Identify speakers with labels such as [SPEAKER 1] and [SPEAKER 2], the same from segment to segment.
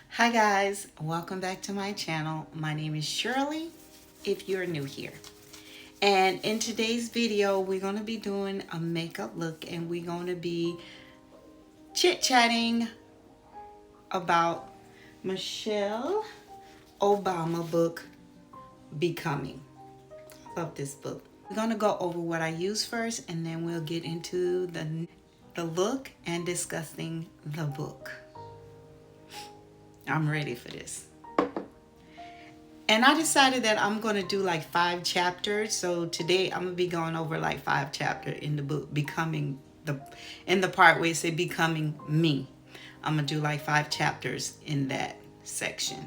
[SPEAKER 1] Hi guys, welcome back to my channel. My name is Shirley if you're new here. And in today's video, we're going to be doing a makeup look and we're going to be chit-chatting about Michelle Obama book, Becoming. I love this book. We're going to go over what I use first and then we'll get into the look and discussing the book. I'm ready for this. And I decided that I'm going to do like 5 chapters. So today I'm going to be going over like 5 chapters in the book, in the part where it said Becoming Me. I'm going to do like 5 chapters in that section.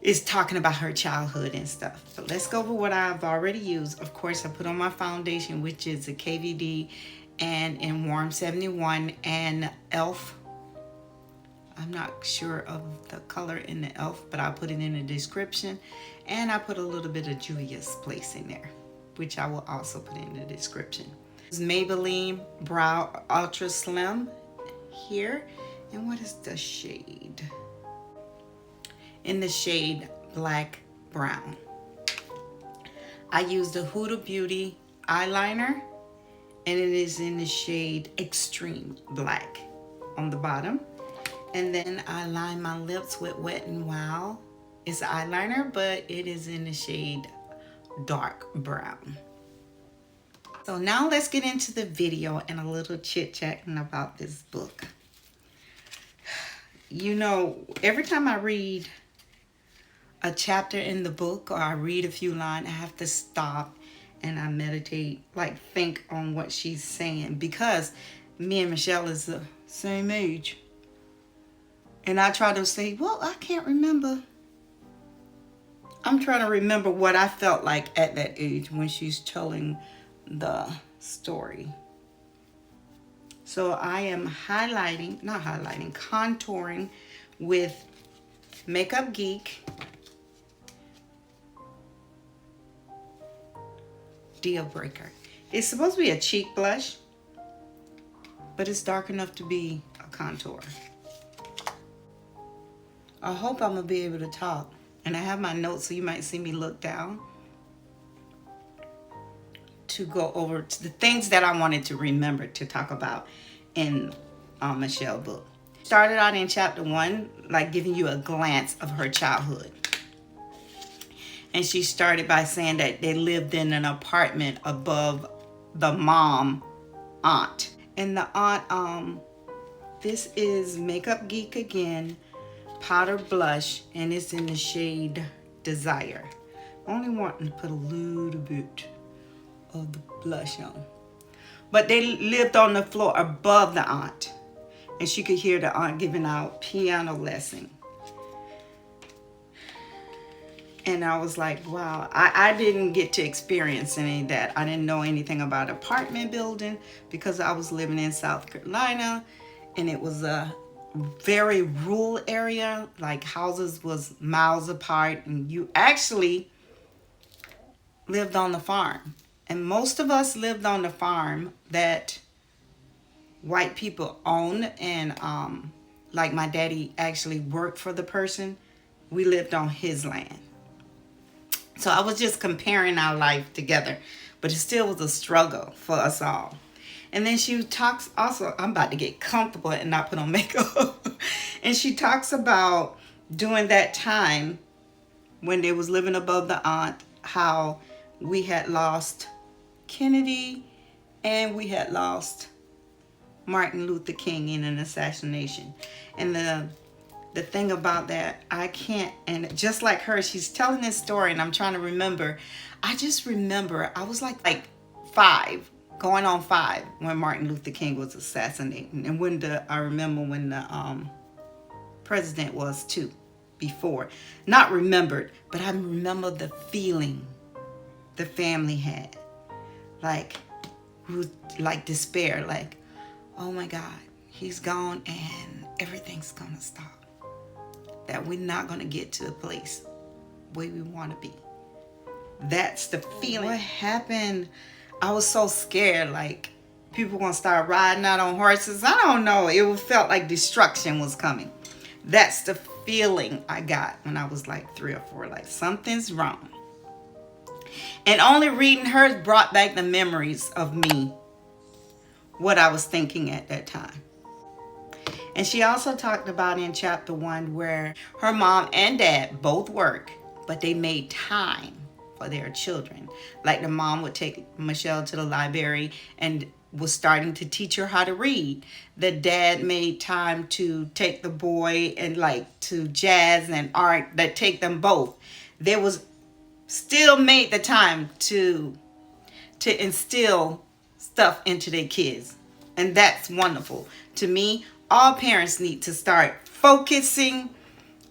[SPEAKER 1] It's talking about her childhood and stuff. So let's go over what I've already used. Of course, I put on my foundation, which is a KVD and in Warm 71 and e.l.f. I'm not sure of the color in the e.l.f., but I'll put it in the description. And I put a little bit of Julia's Place in there, which I will also put in the description. It's Maybelline Brow Ultra Slim here. And what is the shade? In the shade Black Brown. I used the Huda Beauty eyeliner, and it is in the shade Extreme Black on the bottom. And then I line my lips with Wet n Wild. It's eyeliner, but it is in the shade Dark Brown. So now let's get into the video and a little chit-chatting about this book. You know, every time I read a chapter in the book or I read a few lines, I have to stop and I meditate, like think on what she's saying, because me and Michelle is the same age. And I try to say, well, I can't remember. I'm trying to remember what I felt like at that age when she's telling the story. So I am contouring with Makeup Geek Deal Breaker. It's supposed to be a cheek blush, but it's dark enough to be a contour. I hope I'm going to be able to talk. And I have my notes, so you might see me look down to go over to the things that I wanted to remember to talk about in Michelle's book. Started out in chapter 1, like giving you a glance of her childhood. And she started by saying that they lived in an apartment above the aunt. And the aunt, this is Makeup Geek again, powder blush, and it's in the shade Desire. Only wanting to put a little bit of the blush on. But they lived on the floor above the aunt, and she could hear the aunt giving out piano lesson. And I was like, wow, I didn't get to experience any of that. I didn't know anything about apartment building because I was living in South Carolina, and it was a very rural area, like houses was miles apart, and you actually lived on the farm. And most of us lived on the farm that white people owned, and like my daddy actually worked for the person. We lived on his land. So I was just comparing our life together, but it still was a struggle for us all. And then she talks also, I'm about to get comfortable and not put on makeup. And she talks about during that time when they was living above the aunt, how we had lost Kennedy and we had lost Martin Luther King in an assassination. And the thing about that, I can't, and just like her, she's telling this story and I'm trying to remember. I just remember I was like 5. Going on 5 when Martin Luther King was assassinated, and when I remember when the president was too, before. Not remembered, but I remember the feeling the family had, like despair, like, oh my God, he's gone and everything's gonna stop. That we're not gonna get to a place where we want to be. That's the feeling. What happened? I was so scared, like people gonna start riding out on horses. I don't know. It felt like destruction was coming. That's the feeling I got when I was like 3 or 4, like something's wrong. And only reading hers brought back the memories of me, what I was thinking at that time. And she also talked about in chapter 1 where her mom and dad both work, but they made time for their children. Like the mom would take Michelle to the library and was starting to teach her how to read. The dad made time to take the boy and like to jazz and art, that take them both. There was still made the time to instill stuff into their kids. And that's wonderful. To me, all parents need to start focusing.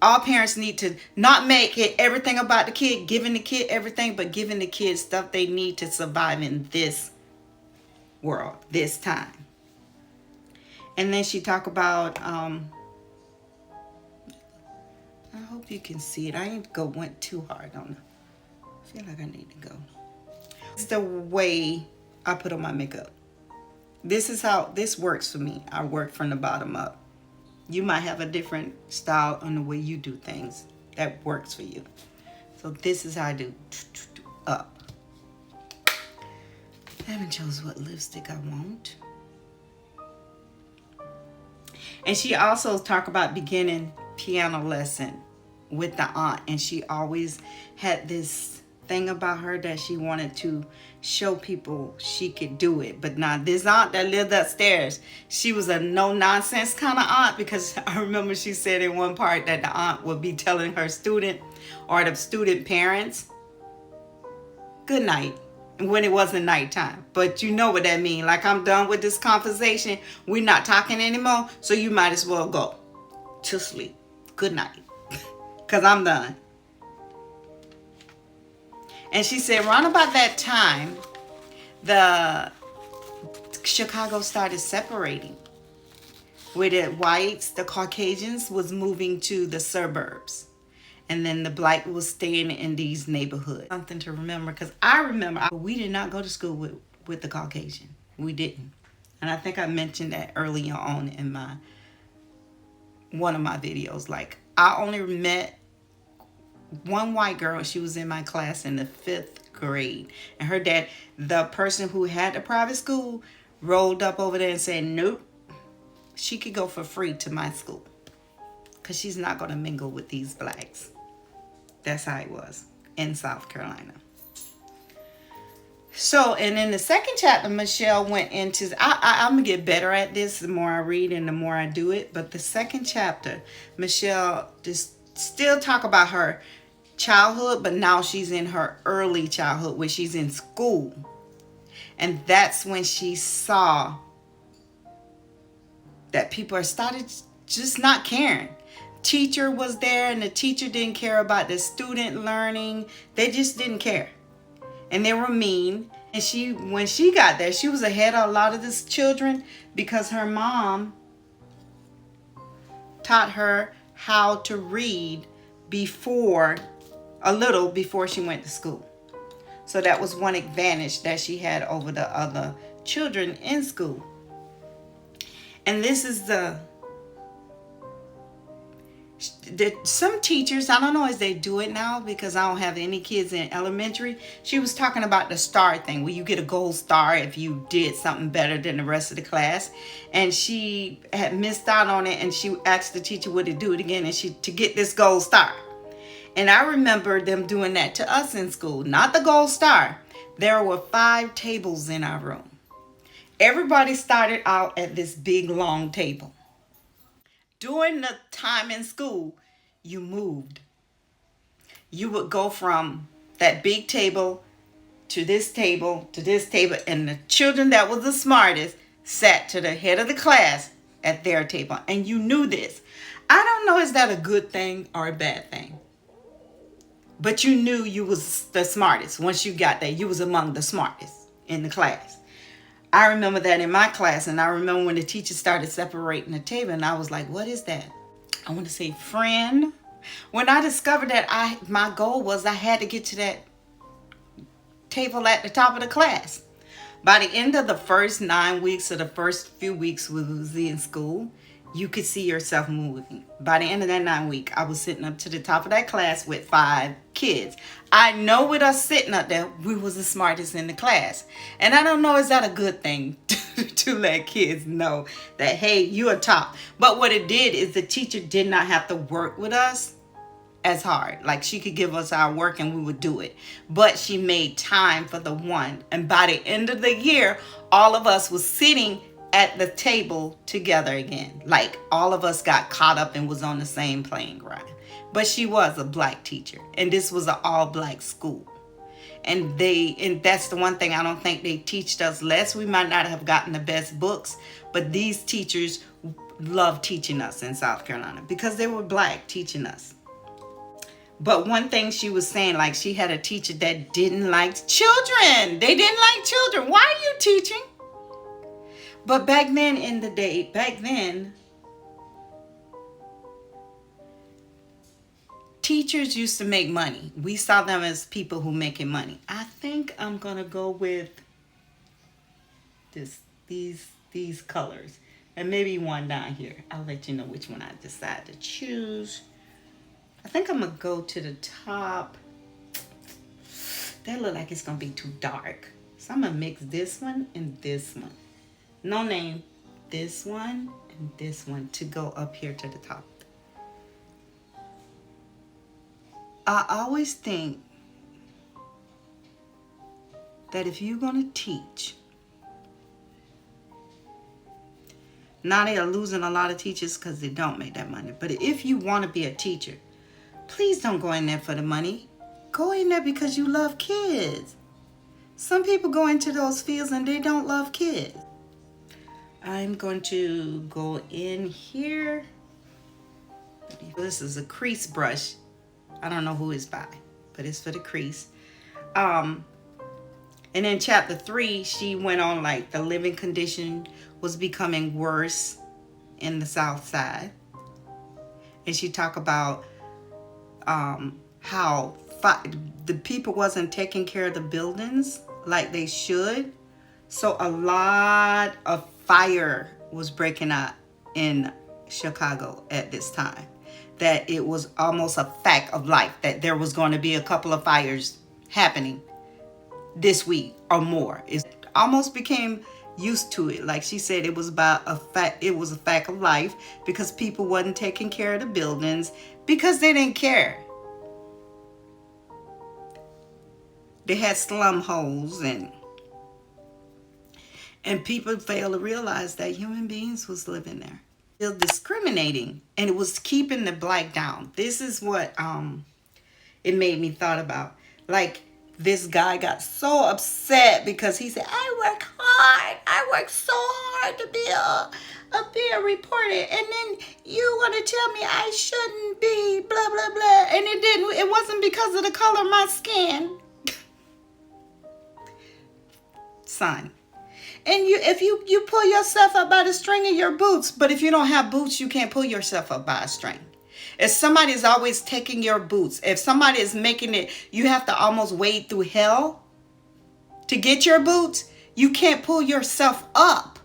[SPEAKER 1] All parents need to not make it everything about the kid, giving the kid everything, but giving the kids stuff they need to survive in this world, this time. And then she talked about, I hope you can see it. I ain't went too hard on it. I feel like I need to go. It's the way I put on my makeup. This is how this works for me. I work from the bottom up. You might have a different style on the way you do things that works for you. So this is how I do up. I haven't chose what lipstick I want. And she also talked about beginning piano lesson with the aunt. And she always had this thing about her that she wanted to show people she could do it. But now this aunt that lived upstairs, she was a no-nonsense kind of aunt, because I remember she said in one part that the aunt would be telling her student or the student parents good night when it wasn't nighttime. But you know what that means. Like, I'm done with this conversation. We're not talking anymore. So you might as well go to sleep. Good night. Because I'm done. And she said around about that time, the Chicago started separating. Where the whites, the Caucasians, was moving to the suburbs. And then the black was staying in these neighborhoods. Something to remember, because I remember we did not go to school with the Caucasian. We didn't. And I think I mentioned that earlier on in one of my videos. Like, I only met one white girl. She was in my class in the 5th grade. And her dad, the person who had the private school, rolled up over there and said, nope, she could go for free to my school, because she's not going to mingle with these blacks. That's how it was in South Carolina. So, and in the second chapter, Michelle went into, I'm going to get better at this the more I read and the more I do it. But the second chapter, Michelle just still talk about her childhood, but now she's in her early childhood where she's in school. And that's when she saw that people are started just not caring. Teacher was there and the teacher didn't care about the student learning. They just didn't care. And they were mean. And when she got there, she was ahead of a lot of these children because her mom taught her how to read a little before she went to school. So that was one advantage that she had over the other children in school. And this is some teachers, I don't know if they do it now because I don't have any kids in elementary. She was talking about the star thing where you get a gold star if you did something better than the rest of the class. And she had missed out on it, and she asked the teacher would it do it again, and to get this gold star. And I remember them doing that to us in school. Not the gold star. There were 5 tables in our room. Everybody started out at this big long table. During the time in school, you moved. You would go from that big table to this table to this table, and the children that was the smartest sat to the head of the class at their table. And you knew this. I don't know, is that a good thing or a bad thing? But you knew you was the smartest. Once you got there, you was among the smartest in the class. I remember that in my class, and I remember when the teacher started separating the table, and I was like, what is that? I want to say friend. When I discovered that my goal was I had to get to that table at the top of the class. By the end of the first 9 weeks or the first few weeks we was in school, you could see yourself moving. By the end of that 9 week, I was sitting up to the top of that class with 5 kids. I know with us sitting up there, we was the smartest in the class. And I don't know, is that a good thing to let kids know that, hey, you are top? But what it did is the teacher did not have to work with us as hard. Like, she could give us our work and we would do it. But she made time for the one. And by the end of the year, all of us was sitting at the table together again. Like, all of us got caught up and was on the same playing ground. But she was a black teacher, and this was an all-black school. And that's the one thing I don't think they teached us less. We might not have gotten the best books, but these teachers loved teaching us in South Carolina because they were black teaching us. But one thing she was saying, like, she had a teacher that didn't like children. They didn't like children. Why are you teaching? But back then, teachers used to make money. We saw them as people who making money. I think I'm gonna go with these colors, and maybe one down here. I'll let you know which one I decide to choose. I think I'm gonna go to the top. That look like it's gonna be too dark, so I'm gonna mix this one and this one. No name, this one and this one to go up here to the top. I always think that if you're going to teach, now they are losing a lot of teachers because they don't make that money. But if you want to be a teacher, please don't go in there for the money. Go in there because you love kids. Some people go into those fields and they don't love kids. I'm going to go in here. This is a crease brush. I don't know who it's by, but it's for the crease. And in chapter 3, she went on like the living condition was becoming worse in the South Side. And she talked about how the people wasn't taking care of the buildings like they should. So a lot of fire was breaking out in Chicago at this time. That it was almost a fact of life that there was going to be a couple of fires happening this week or more. It almost became used to it. Like she said, it was about a fact. It was a fact of life because people wasn't taking care of the buildings because they didn't care. They had slum holes and people failed to realize that human beings was living there. Still discriminating, and it was keeping the black down. This is what it made me thought about. Like, this guy got so upset because he said, I work hard. I work so hard to be a reporter, and then you want to tell me I shouldn't be blah blah blah. And it wasn't because of the color of my skin. Son. And if you pull yourself up by the string of your boots, but if you don't have boots, you can't pull yourself up by a string. If somebody is always taking your boots, if somebody is making it, you have to almost wade through hell to get your boots, you can't pull yourself up.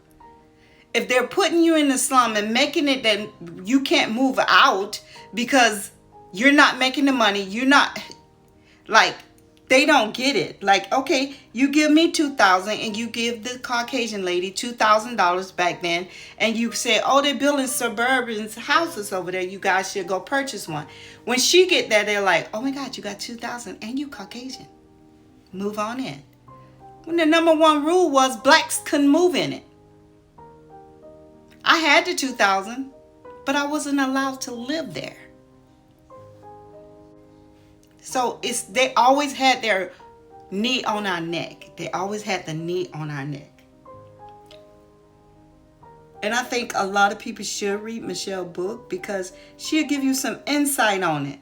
[SPEAKER 1] If they're putting you in the slum and making it that you can't move out because you're not making the money, you're not, like, they don't get it. Like, okay, you give me $2,000 and you give the Caucasian lady $2,000 back then, and you say, oh, they're building suburban houses over there. You guys should go purchase one. When she get there, they're like, oh my God, you got $2,000 and you Caucasian. Move on in. When the number one rule was blacks couldn't move in it. I had the $2,000, but I wasn't allowed to live there. So they always had their knee on our neck. They always had the knee on our neck. And I think a lot of people should read Michelle's book because she'll give you some insight on it.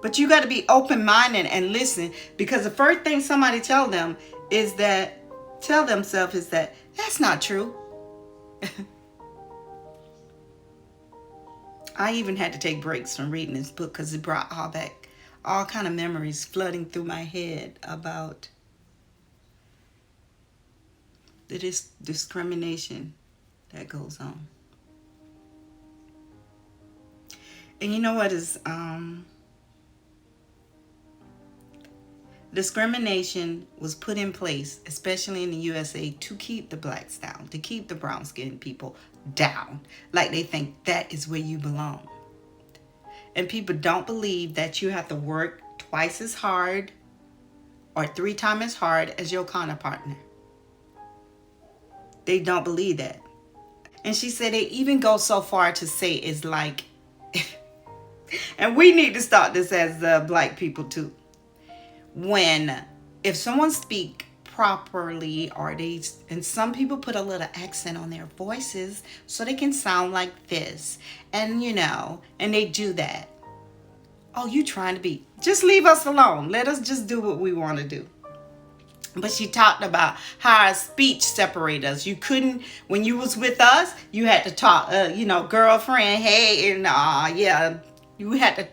[SPEAKER 1] But you got to be open-minded and listen, because the first thing somebody tell themselves is that that's not true. I even had to take breaks from reading this book because it brought all kind of memories flooding through my head about the discrimination that goes on. And you know what is discrimination was put in place, especially in the USA, to keep the blacks down, to keep the brown skinned people down. Like they think that is where you belong. And people don't believe that you have to work twice as hard or 3 times as hard as your counterpartner. They don't believe that. And she said they even go so far to say it's like, and we need to start this as black people too. If someone speak properly, or and some people put a little accent on their voices so they can sound like this, and and they do that. Oh, you trying to be, just leave us alone. Let us just do what we want to do. But she talked about how our speech separated us. You couldn't, when you was with us, you had to talk, girlfriend, hey, and yeah, you had to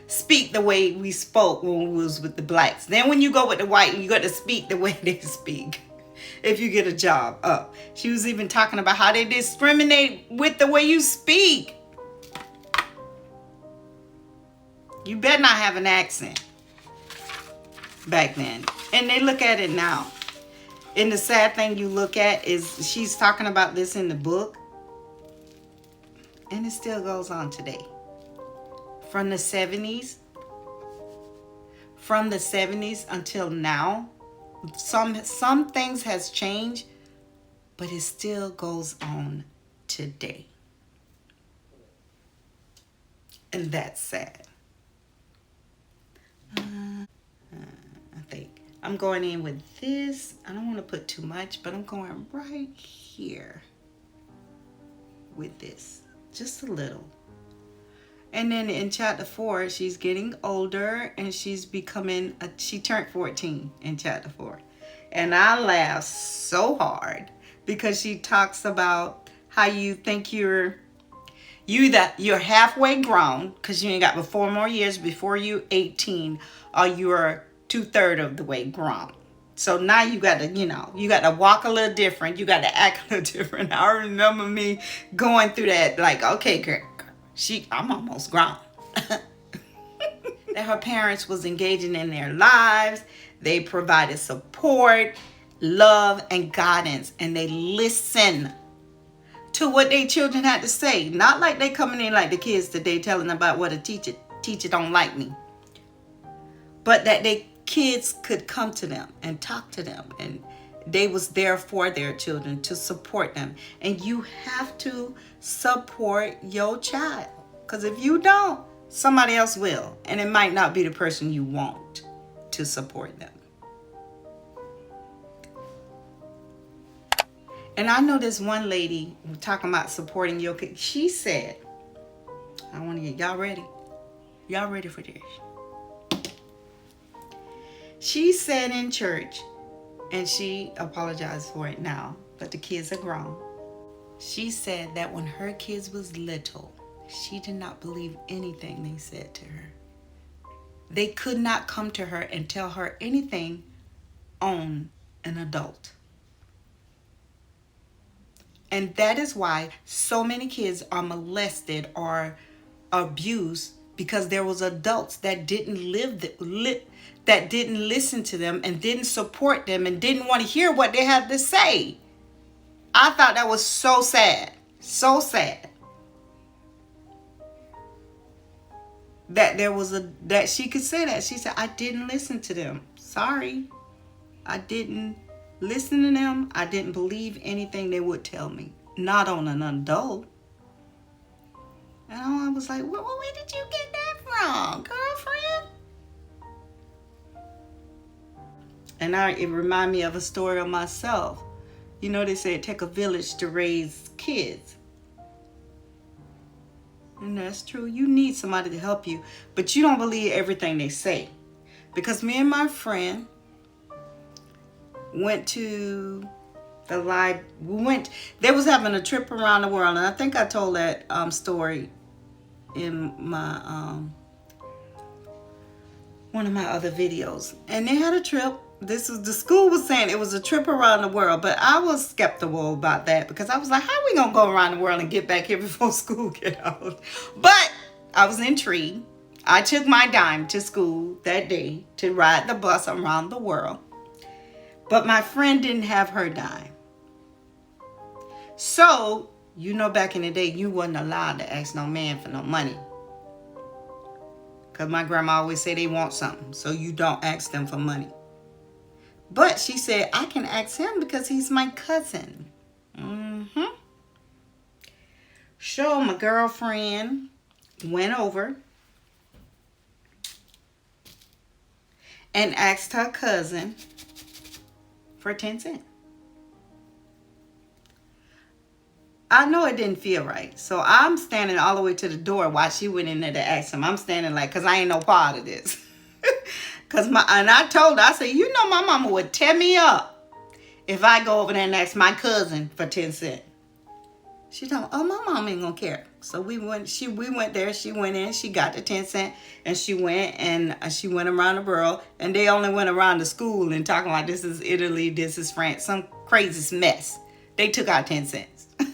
[SPEAKER 1] speak the way we spoke when we was with the blacks. Then when you go with the white, you got to speak the way they speak. If you get a job. She was even talking about how they discriminate with the way you speak. You better not have an accent back then. And they look at it now. And the sad thing you look at is she's talking about this in the book. And it still goes on today. From the 70s until now, some things has changed, but it still goes on today. And that's sad. I think I'm going in with this. I don't want to put too much, but I'm going right here with this, just a little. And then in chapter 4, she's getting older and she's becoming she turned 14 in chapter 4. And I laughed so hard because she talks about how you think you're halfway grown because you ain't got but 4 more years before you 18, or you're 2/3 of the way grown. So now you got to walk a little different. You got to act a little different. I remember me going through that, like, okay, girl, I'm almost grown. That her parents was engaging in their lives. They provided support, love, and guidance, and they listen to what their children had to say. Not like they coming in like the kids today telling them about what a teacher don't like me. But that they kids could come to them and talk to them, and they was there for their children to support them. And you have to support your child, because if you don't, somebody else will, and it might not be the person you want to support them. And I know this one lady talking about supporting your kid. She said, I want to get y'all ready. Y'all ready for this? She said in church, and she apologized for it now, but the kids are grown. She said that when her kids was little, she did not believe anything they said to her. They could not come to her and tell her anything on an adult. And that is why so many kids are molested or abused, because there was adults that didn't that didn't listen to them and didn't support them and didn't want to hear what they had to say. I thought that was so sad. So sad. That she could say that. She said, I didn't listen to them. Sorry. I didn't listen to them. I didn't believe anything they would tell me. Not on an adult. And I was like, where did you get that from, girlfriend? And it reminded me of a story of myself. You know, they say it take a village to raise kids. And that's true. You need somebody to help you. But you don't believe everything they say. Because me and my friend went to the library. They was having a trip around the world. And I think I told that story in my one of my other videos. And they had a trip. The school was saying it was a trip around the world, but I was skeptical about that because I was like, how are we gonna go around the world and get back here before school get out? But I was intrigued. I took my dime to school that day to ride the bus around the world. But my friend didn't have her dime. So, back in the day, you wasn't allowed to ask no man for no money. Because my grandma always said they want something. So you don't ask them for money. But she said, I can ask him because he's my cousin. So my girlfriend went over and asked her cousin for 10 cents. I know it didn't feel right. So I'm standing all the way to the door while she went in there to ask him. I'm standing like, because I ain't no part of this. And I told her, I said, my mama would tear me up if I go over there and ask my cousin for 10 cents. She told me, oh, my mom ain't gonna care. So we went there, she went in, she got the 10 cents, and she went around the world, and they only went around the school and talking like this is Italy, this is France, some crazy mess. They took out 10 cents. Then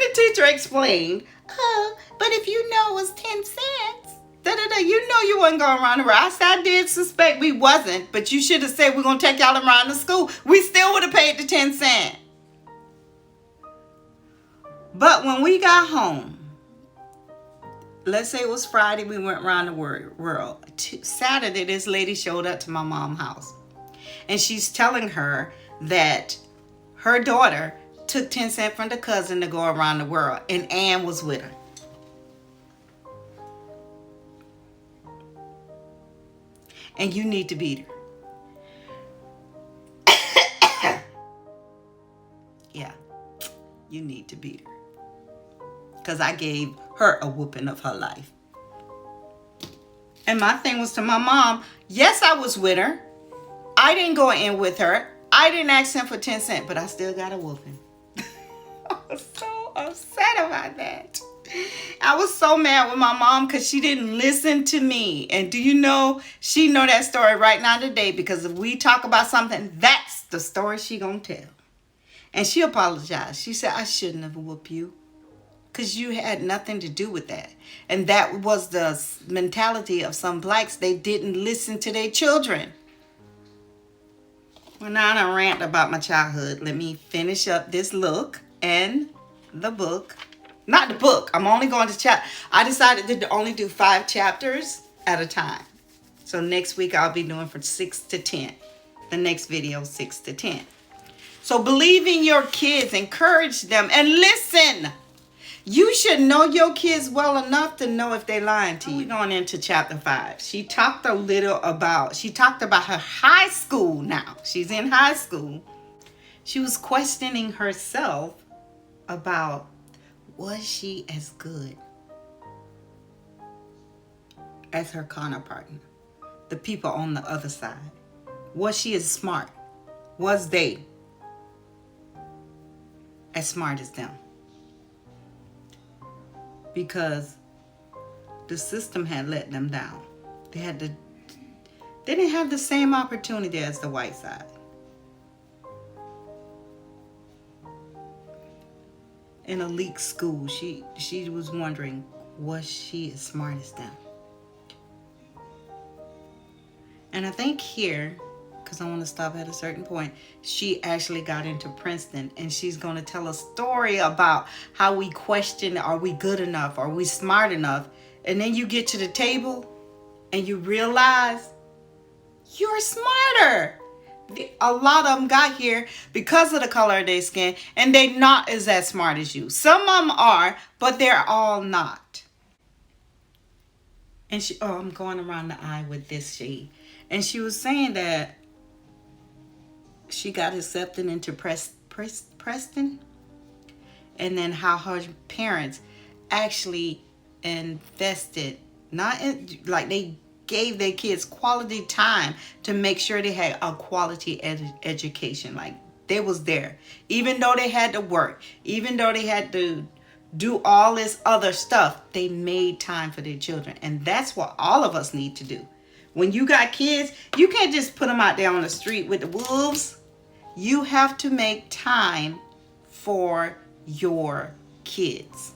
[SPEAKER 1] the teacher explained, but if it was 10 cents, you wasn't going around the world. I said, I did suspect we wasn't, but you should have said we're going to take y'all around the school. We still would have paid the 10 cents. But when we got home, let's say it was Friday, we went around the world. Saturday, this lady showed up to my mom's house. And she's telling her that her daughter took 10 cents from the cousin to go around the world. And Ann was with her. And you need to beat her. Yeah, you need to beat her. Because I gave her a whooping of her life. And my thing was to my mom, yes, I was with her. I didn't go in with her. I didn't ask him for 10 cents, but I still got a whooping. I was so upset about that. I was so mad with my mom because she didn't listen to me. And do you know, she know that story right now today, because if we talk about something, that's the story she gonna tell. And she apologized. She said, I shouldn't have whooped you. Because you had nothing to do with that. And that was the mentality of some blacks. They didn't listen to their children. Well, now I done rant about my childhood. Let me finish up this look and the book. Not the book. I'm only going to chapter. I decided to only do 5 chapters at a time. So next week I'll be doing from 6 to 10. The next video, 6 to 10. So believe in your kids. Encourage them. And listen. You should know your kids well enough to know if they're lying to you. We're going into chapter 5. She talked about her high school now. She's in high school. She was questioning herself about, was she as good as her counterpart, the people on the other side? Was she as smart? Was they as smart as them? Because the system had let them down. They didn't have the same opportunity as the white side. In elite school, she was wondering, was she as smart as them? And I think here, because I want to stop at a certain point, she actually got into Princeton, and she's going to tell a story about how we question, are we good enough? Are we smart enough? And then you get to the table and you realize you're smarter. A lot of them got here because of the color of their skin, and they're not as smart as you. Some of them are, but they're all not. And I'm going around the eye with this shade. And she was saying that she got accepted into Preston, and then how her parents actually invested, they gave their kids quality time to make sure they had a quality education. Like, they was there, even though they had to work, even though they had to do all this other stuff, they made time for their children. And that's what all of us need to do. When you got kids, you can't just put them out there on the street with the wolves. You have to make time for your kids.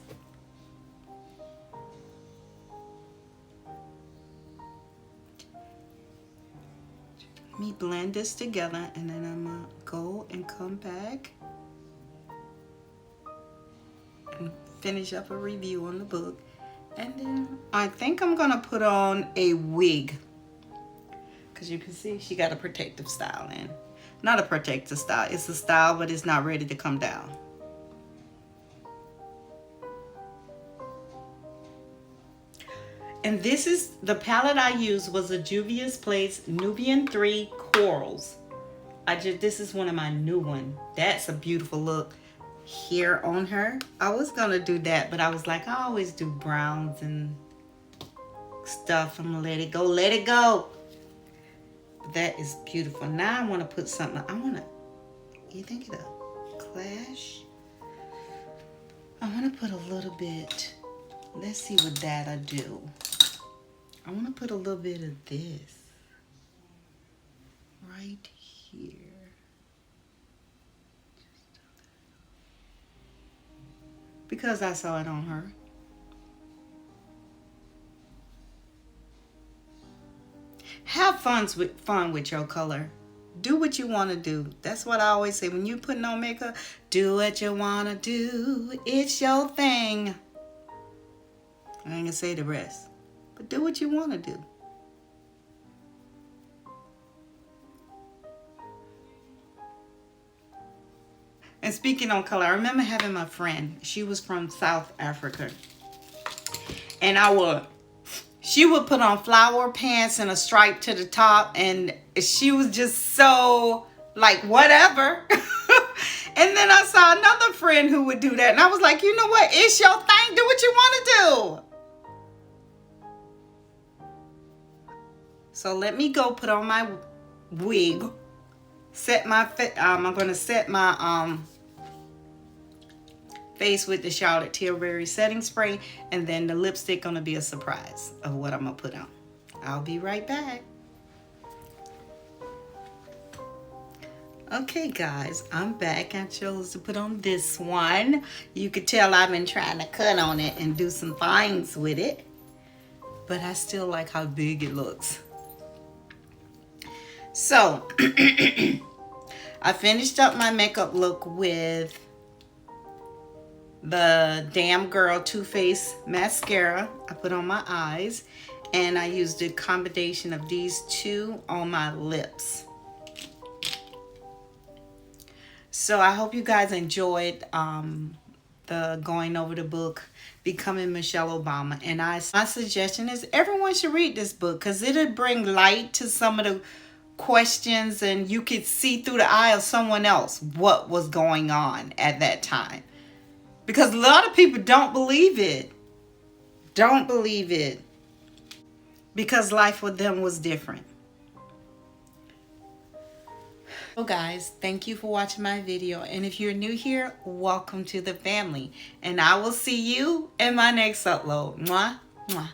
[SPEAKER 1] me blend this together, and then I'm gonna go and come back and finish up a review on the book. And then I think I'm gonna put on a wig, because you can see she got a protective style in. Not a protective style, it's a style, but it's not ready to come down. And this is the palette I used, was a Juvia's Place Nubian 3 Corals. This is one of my new one. That's a beautiful look here on her. I was gonna do that, but I was like, I always do browns and stuff. I'm gonna let it go, let it go. That is beautiful. Now I want to put something. You think it'll clash? I want to put a little bit. Let's see what that'll do. I want to put a little bit of this right here. Because I saw it on her. Have fun with your color. Do what you want to do. That's what I always say. When you putting on makeup, do what you want to do. It's your thing. I ain't gonna say the rest. But do what you want to do. And speaking on color, I remember having my friend. She was from South Africa. And she would put on flower pants and a stripe to the top. And she was just so like, whatever. And then I saw another friend who would do that. And I was like, you know what? It's your thing. Do what you want to do. So let me go put on my wig. I'm going to set my face with the Charlotte Tilbury setting spray, and then the lipstick going to be a surprise of what I'm going to put on. I'll be right back. Okay guys, I'm back. I chose to put on this one. You could tell I've been trying to cut on it and do some things with it, but I still like how big it looks. So I finished up my makeup look with the Damn Girl Too Faced mascara. I put on my eyes, and I used a combination of these two on my lips. So I hope you guys enjoyed the going over the book, Becoming Michelle Obama. And my suggestion is everyone should read this book, because it'll bring light to some of the questions, and you could see through the eye of someone else what was going on at that time. Because a lot of people don't believe it. Don't believe it. Because life with them was different. So guys, thank you for watching my video. And if you're new here, welcome to the family. And I will see you in my next upload. Mwah, mwah.